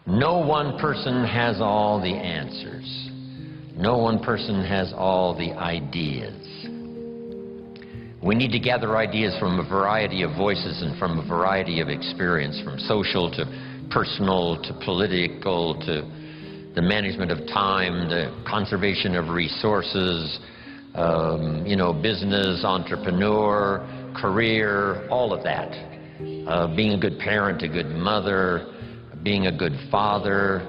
No one person has all the answers. No one person has all the ideas. We need to gather ideas from a variety of voices and from a variety of experience, from social to personal to political to the management of time, the conservation of resources, business, entrepreneur, career, all of that. Being a good parent, a good mother, being a good father,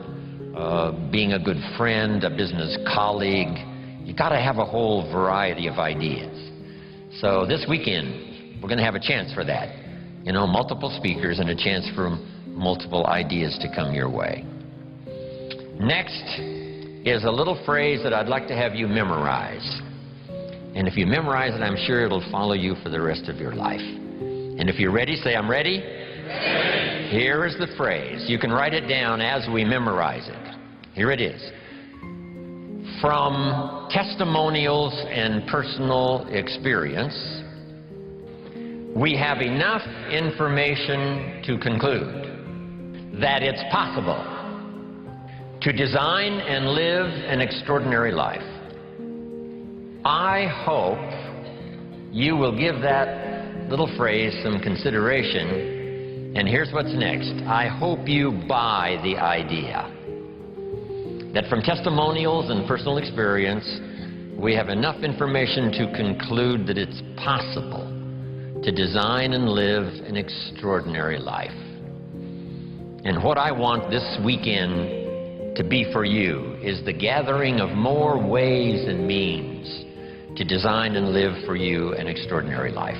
being a good friend, a business colleague. You got to have a whole variety of ideas. So this weekend, we're going to have a chance for that. Multiple speakers and a chance for multiple ideas to come your way. Next is a little phrase that I'd like to have you memorize. And if you memorize it, I'm sure it'll follow you for the rest of your life. And if you're ready, say, I'm ready. Ready. Here is the phrase. You can write it down as we memorize it. Here it is. From testimonials and personal experience, we have enough information to conclude that it's possible to design and live an extraordinary life. I hope you will give that little phrase some consideration. And here's what's next. I hope you buy the idea that from testimonials and personal experience, we have enough information to conclude that it's possible to design and live an extraordinary life. And what I want this weekend to be for you is the gathering of more ways and means to design and live for you an extraordinary life.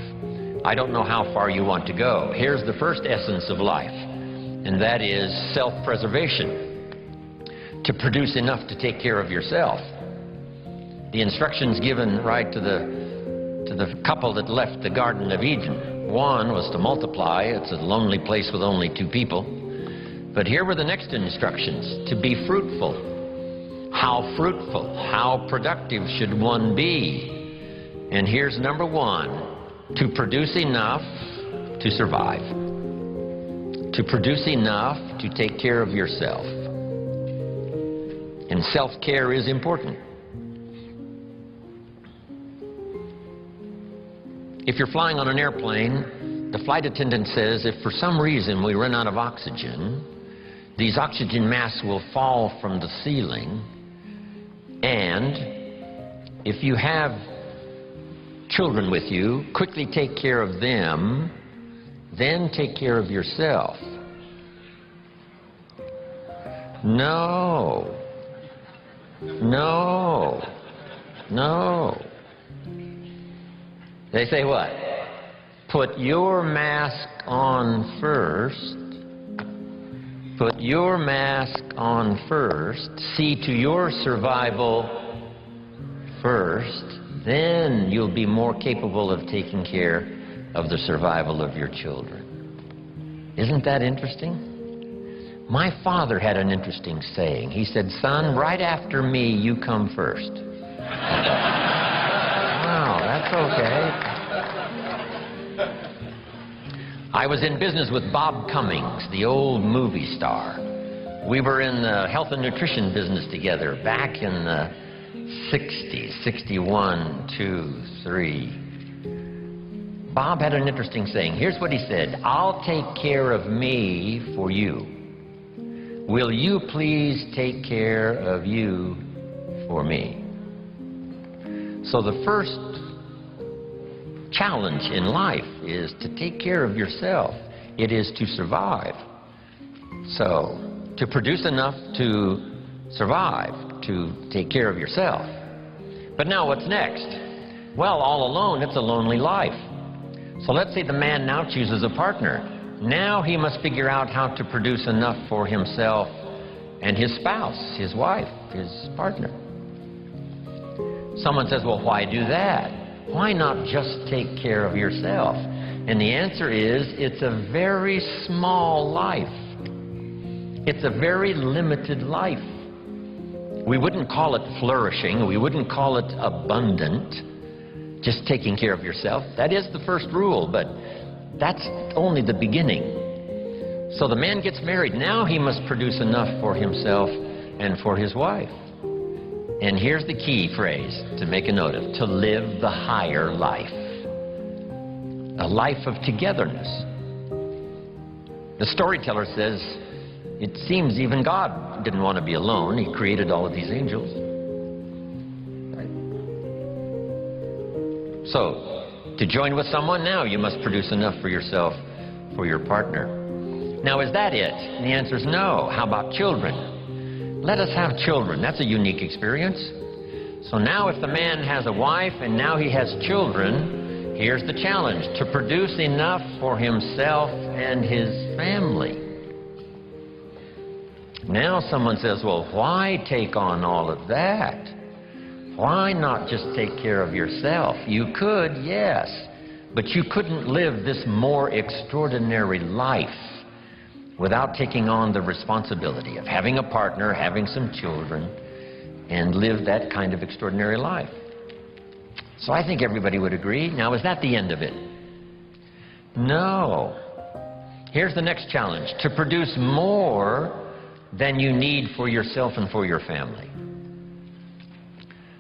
I don't know how far you want to go. Here's the first essence of life, and that is self-preservation. To produce enough to take care of yourself. The instructions given right to the couple that left the Garden of Eden. One was to multiply. It's a lonely place with only 2 people. But here were the next instructions. To be fruitful. How fruitful, how productive should one be? And here's number 1. To produce enough to survive. To produce enough to take care of yourself. And self-care is important. If you're flying on an airplane, the flight attendant says if for some reason we run out of oxygen, these oxygen masks will fall from the ceiling, and if you have children with you, quickly take care of them, then take care of yourself. No. No. No. They say what? Put your mask on first. Put your mask on first. See to your survival first. Then you'll be more capable of taking care of the survival of your children. Isn't that interesting? My father had an interesting saying. He said, son, right after me, you come first. Wow, that's okay. I was in business with Bob Cummings, the old movie star. We were in the health and nutrition business together back in the 60s, 61, 2, 3. Bob had an interesting saying. Here's what he said. I'll take care of me for you. Will you please take care of you for me? So the first challenge in life is to take care of yourself. It is to survive. So, to produce enough to survive, to take care of yourself. But now what's next? Well, all alone, it's a lonely life. So let's say the man now chooses a partner. Now he must figure out how to produce enough for himself and his spouse, his wife, his partner. Someone says, well, why do that? Why not just take care of yourself? And the answer is, it's a very small life. It's a very limited life. We wouldn't call it flourishing. We wouldn't call it abundant. Just taking care of yourself. That is the first rule, but that's only the beginning. So the man gets married. Now he must produce enough for himself and for his wife. And here's the key phrase to make a note of: to live the higher life. A life of togetherness. The storyteller says, it seems even God didn't want to be alone. He created all of these angels. Right? So, to join with someone, now you must produce enough for yourself, for your partner. Now, is that it? And the answer is no. How about children? Let us have children. That's a unique experience. So now if the man has a wife and now he has children, here's the challenge: to produce enough for himself and his family. Now someone says, well, why take on all of that? Why not just take care of yourself? You could, yes, but you couldn't live this more extraordinary life without taking on the responsibility of having a partner, having some children, and live that kind of extraordinary life. So I think everybody would agree. Now, is that the end of it? No. Here's the next challenge: to produce more than you need for yourself and for your family.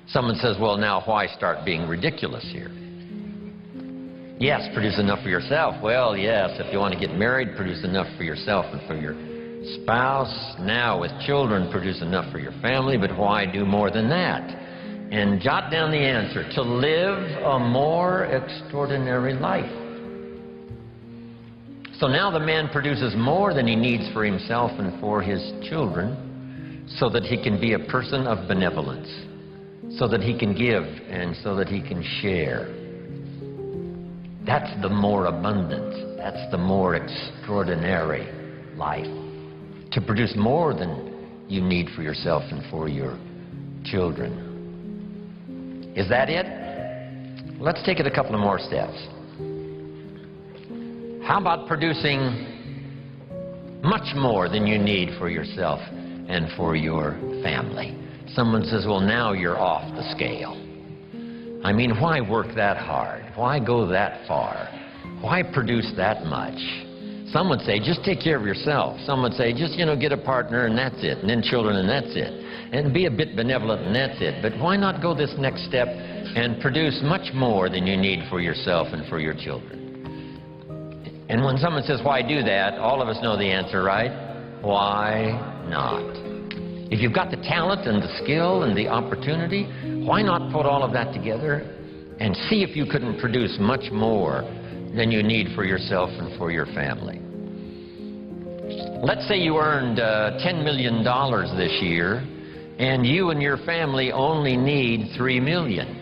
Someone says, well, now why start being ridiculous here? Yes, produce enough for yourself. Well, yes, if you want to get married, produce enough for yourself and for your spouse. Now, with children, produce enough for your family, but why do more than that? And jot down the answer: to live a more extraordinary life. So now the man produces more than he needs for himself and for his children, so that he can be a person of benevolence, so that he can give and so that he can share. That's the more abundant, that's the more extraordinary life. To produce more than you need for yourself and for your children. Is that it? Let's take it a couple of more steps. How about producing much more than you need for yourself and for your family? Someone says, well, now you're off the scale. I mean, why work that hard? Why go that far? Why produce that much? Some would say, just take care of yourself. Some would say, just, get a partner and that's it, and then children and that's it. And be a bit benevolent and that's it. But why not go this next step and produce much more than you need for yourself and for your children? And when someone says, why do that? All of us know the answer, right? Why not? If you've got the talent and the skill and the opportunity, why not put all of that together and see if you couldn't produce much more than you need for yourself and for your family? Let's say you earned $10 million this year, and you and your family only need $3 million.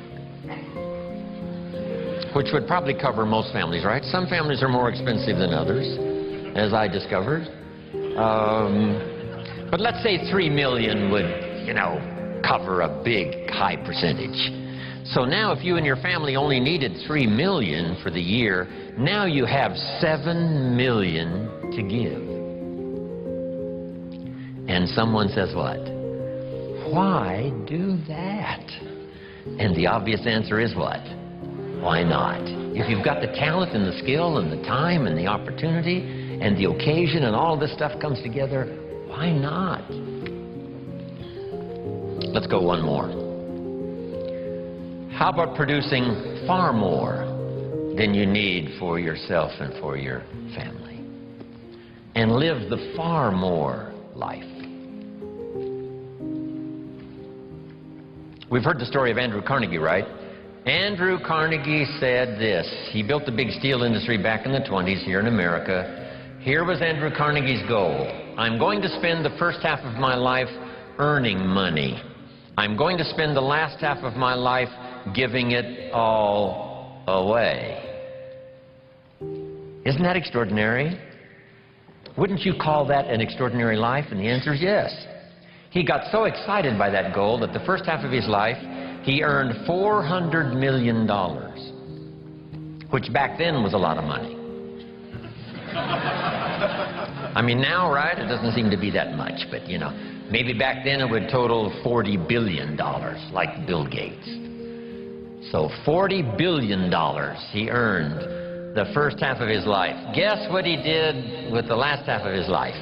Which would probably cover most families, right? Some families are more expensive than others, as I discovered. But let's say $3 million would, cover a big, high percentage. So now if you and your family only needed $3 million for the year, now you have $7 million to give. And someone says what? Why do that? And the obvious answer is what? Why not? If you've got the talent and the skill and the time and the opportunity and the occasion and all this stuff comes together, why not? Let's go one more. How about producing far more than you need for yourself and for your family? And live the far more life. We've heard the story of Andrew Carnegie, right? Andrew Carnegie said this. He built the big steel industry back in the 20s here in America. Here was Andrew Carnegie's goal. I'm going to spend the first half of my life earning money. I'm going to spend the last half of my life giving it all away. Isn't that extraordinary? Wouldn't you call that an extraordinary life? And the answer is yes. He got so excited by that goal that the first half of his life he earned $400 million, which back then was a lot of money. I mean, now, right, it doesn't seem to be that much, but, maybe back then it would total $40 billion, like Bill Gates. So $40 billion he earned the first half of his life. Guess what he did with the last half of his life?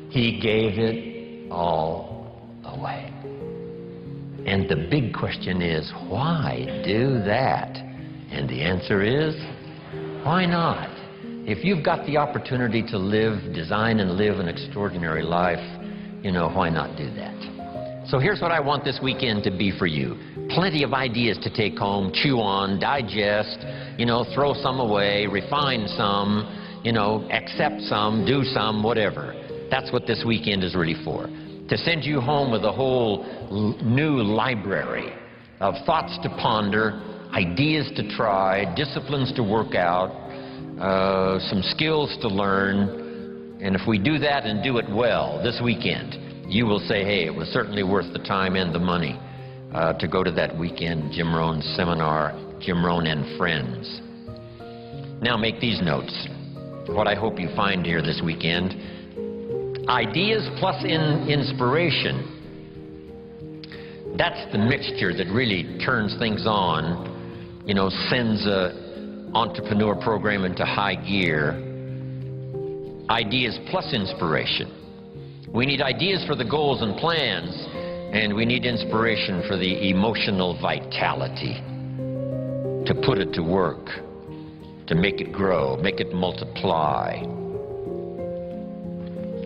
He gave it all away. And the big question is, why do that? And the answer is, why not? If you've got the opportunity to live, design and live an extraordinary life, you know, why not do that? So here's what I want this weekend to be for you. Plenty of ideas to take home, chew on, digest, you know, throw some away, refine some, you know, accept some, do some, whatever. That's what this weekend is really for. To send you home with a whole new library of thoughts to ponder, ideas to try, disciplines to work out, some skills to learn. And if we do that and do it well this weekend, you will say, hey, it was certainly worth the time and the money to go to that weekend Jim Rohn seminar, Jim Rohn and Friends. Now make these notes. What I hope you find here this weekend: ideas plus inspiration. That's the mixture that really turns things on, you know, sends a entrepreneur program into high gear. Ideas plus inspiration. We need ideas for the goals and plans, and we need inspiration for the emotional vitality to put it to work, to make it grow, make it multiply.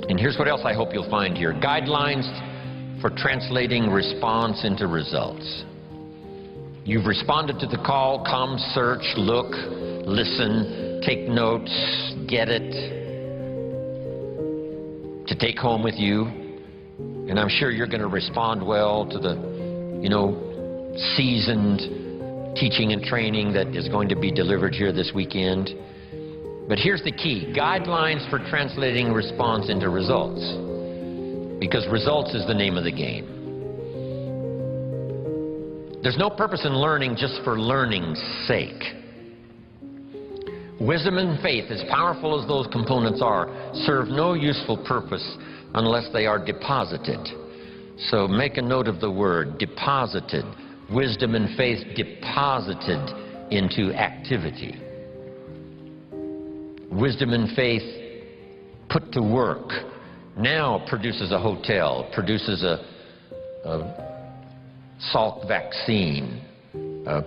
And here's what else I hope you'll find here: guidelines for translating response into results. You've responded to the call. Come, search, look, listen, take notes, get it, to take home with you. And I'm sure you're going to respond well to the, you know, seasoned teaching and training that is going to be delivered here this weekend. But here's the key: guidelines for translating response into results. Because results is the name of the game. There's no purpose in learning just for learning's sake. Wisdom and faith, as powerful as those components are, serve no useful purpose unless they are deposited. So make a note of the word, deposited. Wisdom and faith deposited into activity. Wisdom and faith put to work now produces a hotel, produces a Salk vaccine,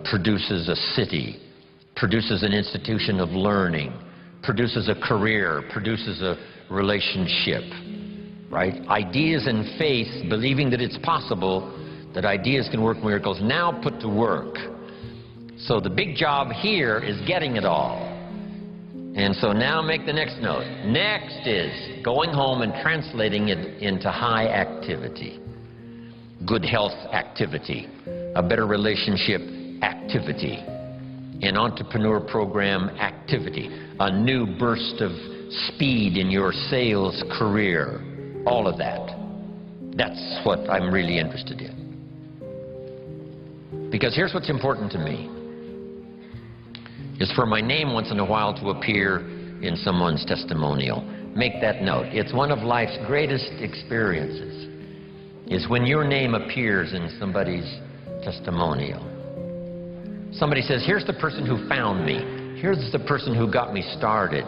produces a city, produces an institution of learning, produces a career, produces a relationship, right? Ideas and faith, believing that it's possible, that ideas can work miracles, now put to work. So the big job here is getting it all. And so now make the next note. Next is going home and translating it into high activity. Good health activity, a better relationship activity, an entrepreneur program activity, a new burst of speed in your sales career, all of that. That's what I'm really interested in. Because here's what's important to me, is for my name once in a while to appear in someone's testimonial. Make that note. It's one of life's greatest experiences, is when your name appears in somebody's testimonial. Somebody says, here's the person who found me. Here's the person who got me started.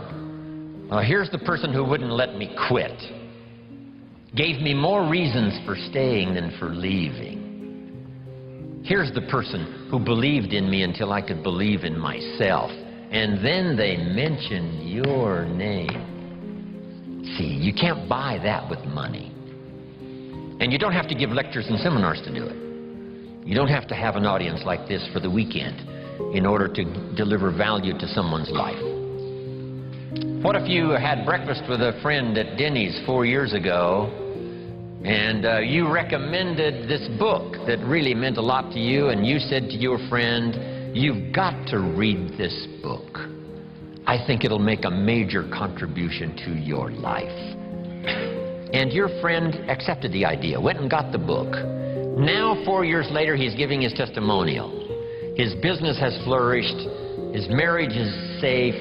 Here's the person who wouldn't let me quit. Gave me more reasons for staying than for leaving. Here's the person who believed in me until I could believe in myself. And then they mention your name. See, you can't buy that with money. And you don't have to give lectures and seminars to do it. You don't have to have an audience like this for the weekend in order to deliver value to someone's life. What if you had breakfast with a friend at Denny's 4 years ago, and you recommended this book that really meant a lot to you, and you said to your friend, you've got to read this book. I think it'll make a major contribution to your life. And your friend accepted the idea, went and got the book. Now, 4 years later, he's giving his testimonial. His business has flourished, his marriage is safe,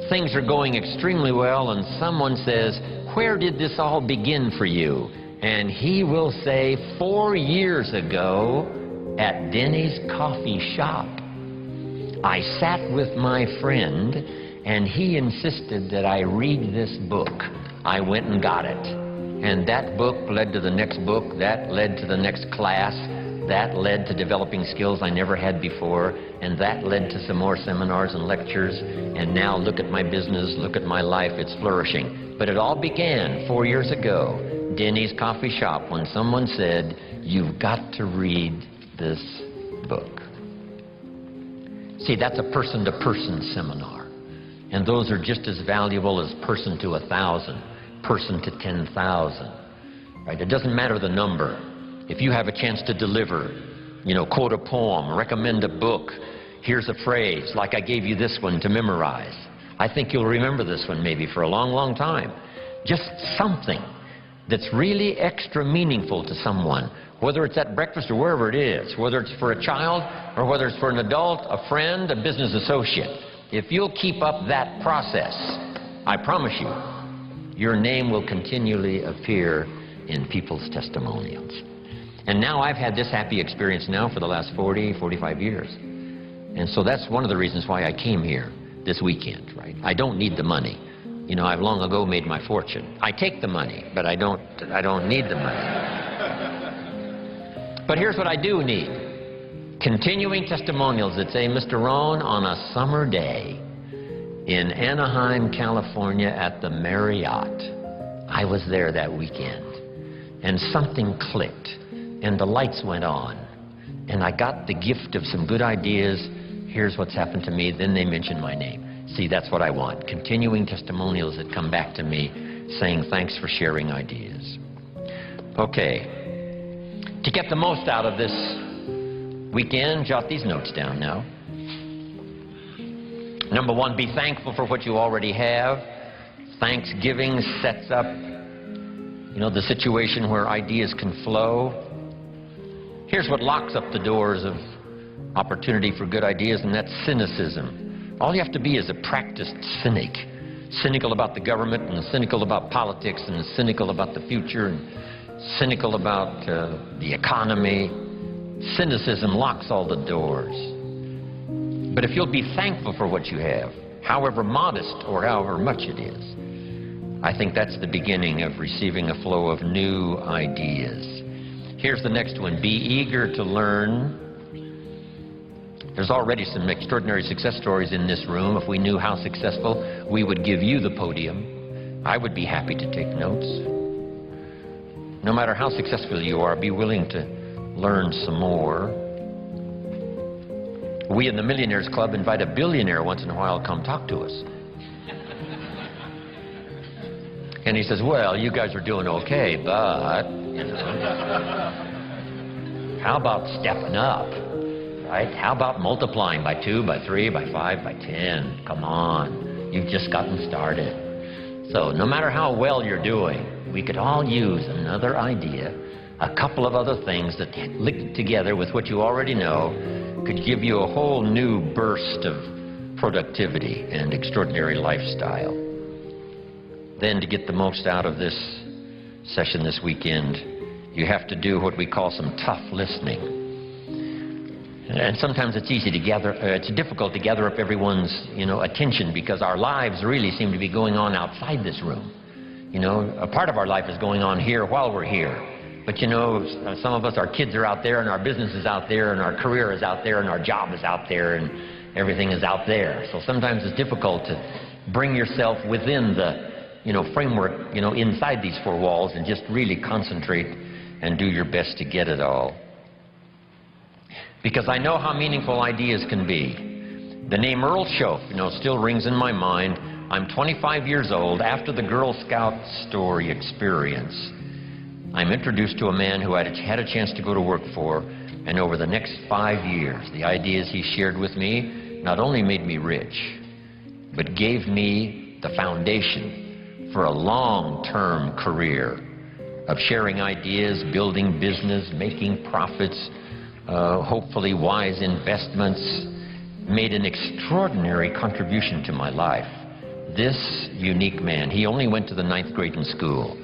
things are going extremely well, and someone says, where did this all begin for you? And he will say, 4 years ago at Denny's coffee shop. I sat with my friend, and he insisted that I read this book. I went and got it. And that book led to the next book, that led to the next class, that led to developing skills I never had before, and that led to some more seminars and lectures, and now look at my business, look at my life, it's flourishing. But it all began 4 years ago, Denny's coffee shop, when someone said, "You've got to read this book." See, that's a person-to-person seminar, and those are just as valuable as person to 1,000, person to 10,000, right? It doesn't matter the number. If you have a chance to deliver, quote a poem, recommend a book, here's a phrase, like I gave you this one to memorize. I think you'll remember this one maybe for a long, long time. Just something that's really extra meaningful to someone, whether it's at breakfast or wherever it is, whether it's for a child or whether it's for an adult, a friend, a business associate. If you'll keep up that process, I promise you, your name will continually appear in people's testimonials. And now I've had this happy experience now for the last 40, 45 years. And so that's one of the reasons why I came here this weekend, right? I don't need the money. I've long ago made my fortune. I take the money, but I don't need the money. But here's what I do need. Continuing testimonials that say, Mr. Rohn, on a summer day in Anaheim, California at the Marriott, I was there that weekend, and something clicked, and the lights went on, and I got the gift of some good ideas. Here's what's happened to me. Then they mention my name. See, that's what I want. Continuing testimonials that come back to me saying thanks for sharing ideas. Okay. To get the most out of this weekend, jot these notes down now. Number one, be thankful for what you already have. Thanksgiving sets up, the situation where ideas can flow. Here's what locks up the doors of opportunity for good ideas, and that's cynicism. All you have to be is a practiced cynic. Cynical about the government, and cynical about politics, and cynical about the future, and cynical about the economy. Cynicism locks all the doors. But if you'll be thankful for what you have, however modest or however much it is, I think that's the beginning of receiving a flow of new ideas. Here's the next one. Be eager to learn. There's already some extraordinary success stories in this room. If we knew how successful, we would give you the podium. I would be happy to take notes. No matter how successful you are, be willing to learn some more. We in the Millionaires Club invite a billionaire once in a while to come talk to us. And he says, well, you guys are doing okay, but, how about stepping up? Right? How about multiplying by 2, by 3, by 5, by 10? Come on. You've just gotten started. So no matter how well you're doing, we could all use another idea, a couple of other things that linked together with what you already know could give you a whole new burst of productivity and extraordinary lifestyle. Then to get the most out of this session this weekend, you have to do what we call some tough listening. And sometimes it's difficult to gather up everyone's, attention, because our lives really seem to be going on outside this room. A part of our life is going on here while we're here. But some of us, our kids are out there, and our business is out there, and our career is out there, and our job is out there, and everything is out there. So sometimes it's difficult to bring yourself within the, framework, inside these 4 walls, and just really concentrate and do your best to get it all. Because I know how meaningful ideas can be. The name Earl Schoaf, still rings in my mind. I'm 25 years old. After the Girl Scout story experience, I'm introduced to a man who I had a chance to go to work for, and over the next 5 years, the ideas he shared with me not only made me rich, but gave me the foundation for a long-term career of sharing ideas, building business, making profits, hopefully wise investments, made an extraordinary contribution to my life. This unique man, he only went to the 9th grade in school.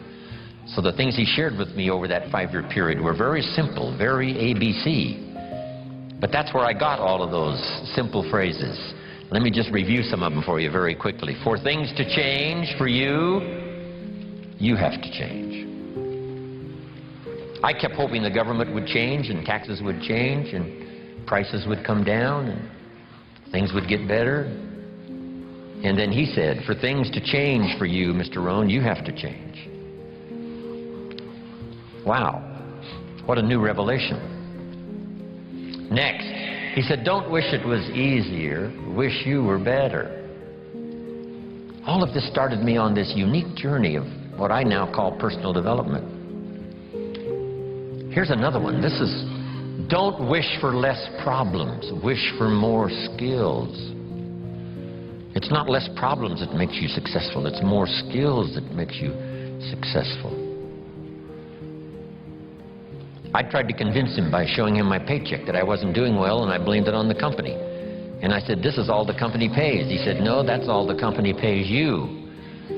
So the things he shared with me over that 5-year period were very simple, very ABC. But that's where I got all of those simple phrases. Let me just review some of them for you very quickly. For things to change for you, you have to change. I kept hoping the government would change and taxes would change and prices would come down and things would get better. And then he said, for things to change for you, Mr. Rohn, you have to change. Wow, what a new revelation. Next, he said, don't wish it was easier, wish you were better. All of this started me on this unique journey of what I now call personal development. Here's another one. This is, don't wish for less problems, wish for more skills. It's not less problems that makes you successful, it's more skills that makes you successful. I tried to convince him by showing him my paycheck that I wasn't doing well, and I blamed it on the company. And I said, this is all the company pays. He said, no, that's all the company pays you.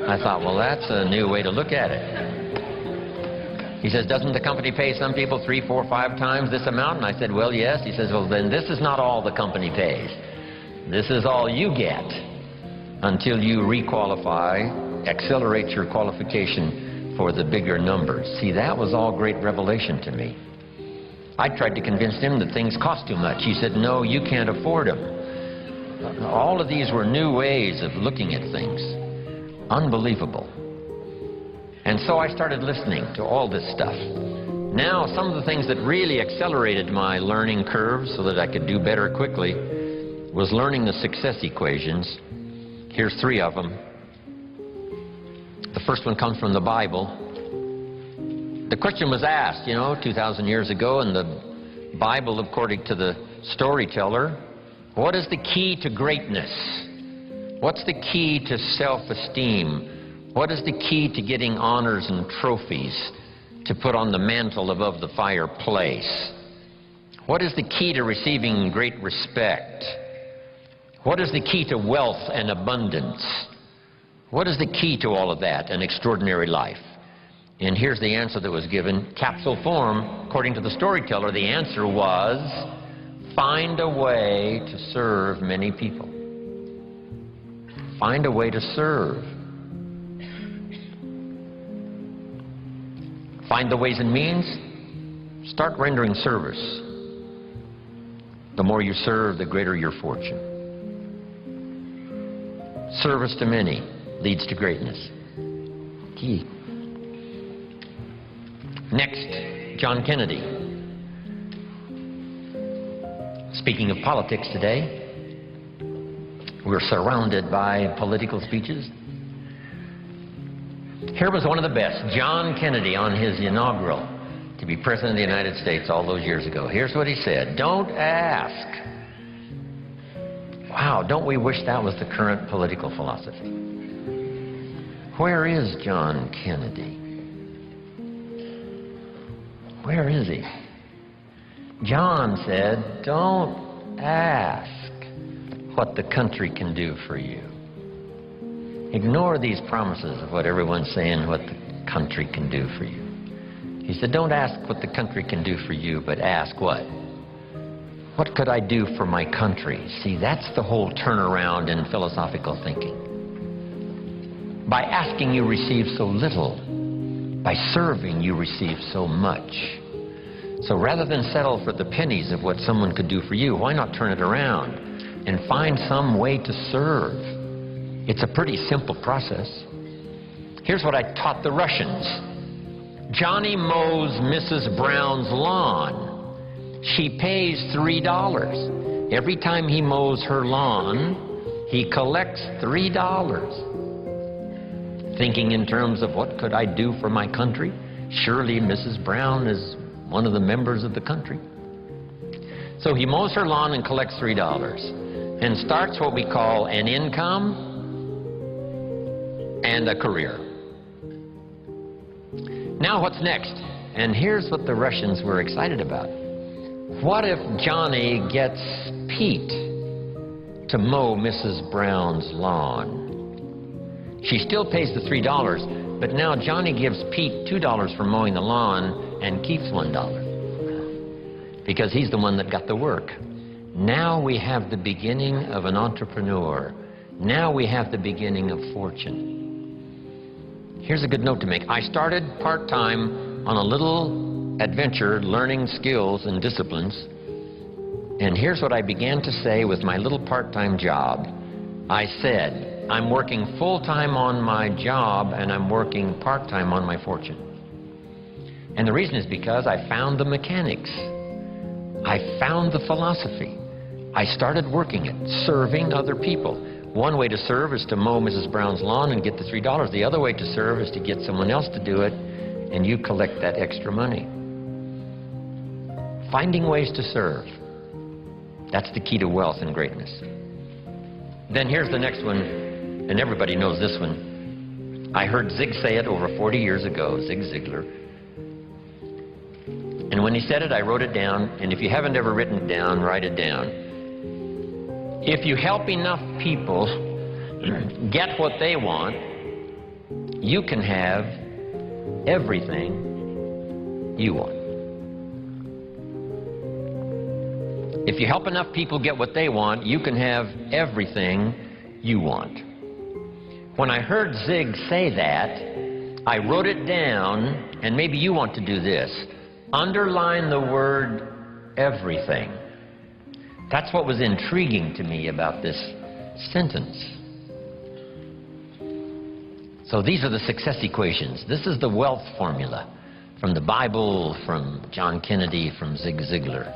I thought, well, that's a new way to look at it. He says, doesn't the company pay some people 3, 4, 5 times this amount? And I said, well, yes. He says, well, then this is not all the company pays. This is all you get until you requalify, accelerate your qualification for the bigger numbers. See, that was all great revelation to me. I tried to convince him that things cost too much. He said, no, you can't afford them. All of these were new ways of looking at things. Unbelievable. And so I started listening to all this stuff. Now, some of the things that really accelerated my learning curve so that I could do better quickly was learning the success equations. Here's 3 of them. The first one comes from the Bible. The question was asked, 2,000 years ago in the Bible, according to the storyteller, what is the key to greatness? What's the key to self-esteem? What is the key to getting honors and trophies to put on the mantle above the fireplace? What is the key to receiving great respect? What is the key to wealth and abundance? What is the key to all of that, an extraordinary life? And here's the answer that was given, capsule form. According to the storyteller, the answer was, find a way to serve many people. Find a way to serve. Find the ways and means. Start rendering service. The more you serve, the greater your fortune. Service to many leads to greatness. Key. Next, John Kennedy. Speaking of politics today, we're surrounded by political speeches. Here was one of the best, John Kennedy, on his inaugural to be President of the United States all those years ago. Here's what he said, don't ask. Wow, don't we wish that was the current political philosophy? Where is John Kennedy? Where is he? John said, don't ask what the country can do for you. Ignore these promises of what everyone's saying, what the country can do for you. He said, don't ask what the country can do for you, but ask what? What could I do for my country? See, that's the whole turnaround in philosophical thinking. By asking, you receive so little. By serving, you receive so much. So rather than settle for the pennies of what someone could do for you, why not turn it around and find some way to serve? It's a pretty simple process. Here's what I taught the Russians. Johnny mows Mrs. Brown's lawn. She pays $3. Every time he mows her lawn, he collects $3. Thinking in terms of what could I do for my country? Surely Mrs. Brown is one of the members of the country. So he mows her lawn and collects $3 and starts what we call an income and a career. Now what's next? And here's what the Russians were excited about. What if Johnny gets Pete to mow Mrs. Brown's lawn? She still pays the $3, but now Johnny gives Pete $2 for mowing the lawn and keeps $1 because he's the one that got the work. Now we have the beginning of an entrepreneur. Now we have the beginning of fortune. Here's a good note to make. I started part-time on a little adventure learning skills and disciplines. And here's what I began to say with my little part-time job. I said, I'm working full-time on my job and I'm working part-time on my fortune. And the reason is because I found the mechanics. I found the philosophy. I started working it, serving other people. One way to serve is to mow Mrs. Brown's lawn and get the $3. The other way to serve is to get someone else to do it, and you collect that extra money. Finding ways to serve. That's the key to wealth and greatness. Then here's the next one, and everybody knows this one. I heard Zig say it over 40 years ago, Zig Ziglar. And when he said it, I wrote it down, and if you haven't ever written it down, write it down. If you help enough people get what they want, you can have everything you want. If you help enough people get what they want, you can have everything you want. When I heard Zig say that, I wrote it down, and maybe you want to do this. Underline the word everything. That's what was intriguing to me about this sentence. So these are the success equations. This is the wealth formula from the Bible, from John Kennedy, from Zig Ziglar.